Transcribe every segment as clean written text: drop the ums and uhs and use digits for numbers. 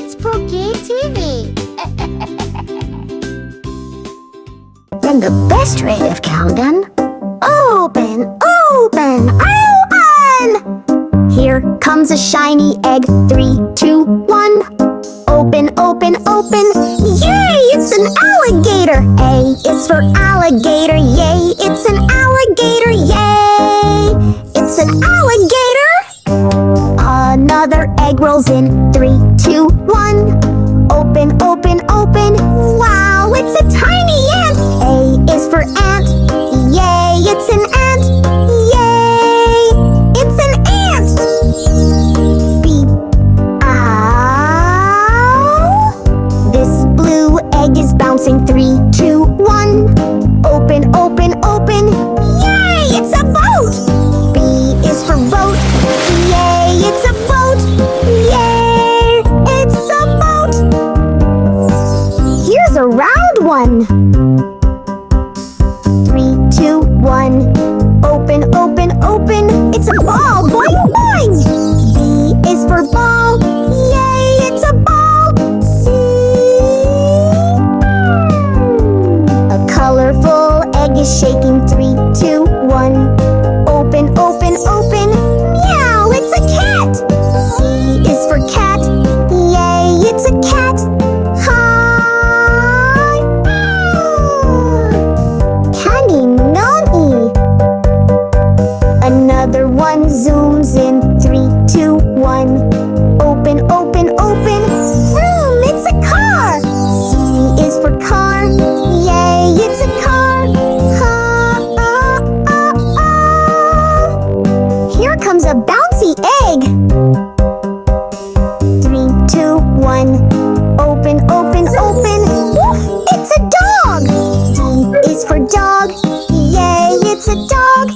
It's Spooky TV. Then the best rate of countdown. Open, open, open! Here comes a shiny egg. 3, 2, 1. Open, open, open. Yay, it's an alligator. A is for alligator. Yay, it's an alligator. Yay, it's an alligator. Another egg rolls in. 3, 2, 1. Open, open, open. Wow, it's a tiny ant. A is for ant. Yay, it's an ant. Yay, it's an ant. B. Ow. This blue egg is bouncing. 3, 2, 1. Open, open, open. Yay, it's a boat. B is for boat. Yay, it's a boat. Yay, it's a boat. Here's a round one. 3, 2, 1. Open, open, open. It's a ball. Boing, boing. B is for ball. Yay, it's a ball. See? A colorful egg is shaking. 3, 2, 1. Open, open, open. Meow, it's a cat. C is for cat. Yay, it's a cat. Hi. Candy noni. Another one zooms in. 3, 2, 1. Open, open, open. Vroom, it's a car. C is for car. Yay, it's a car. Here comes a bouncy egg. 3, 2, 1. Open, open, open. Woof, it's a dog. D is for dog. Yay, it's a dog.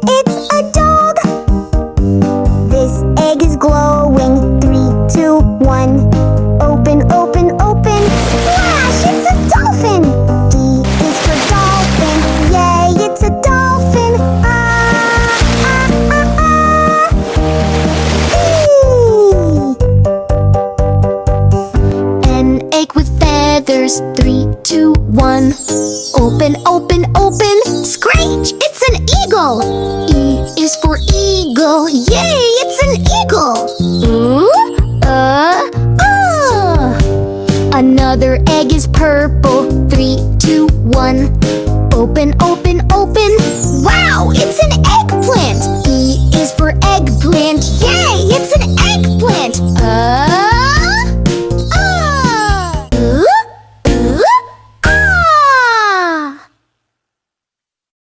It's a dog. This egg is glowing. 3, 2, 1. Open, open, open. Splash, it's a dolphin. D is for dolphin. Yay, it's a dolphin. An egg with feathers. 3, 2, 1. Open, open, open. Screech! It's an eagle. E is for eagle. Yay! It's an eagle. Another egg is purple. 3, 2, 1. Open, open, open. Wow! It's an eggplant. E is for eggplant. Yay! It's an eggplant.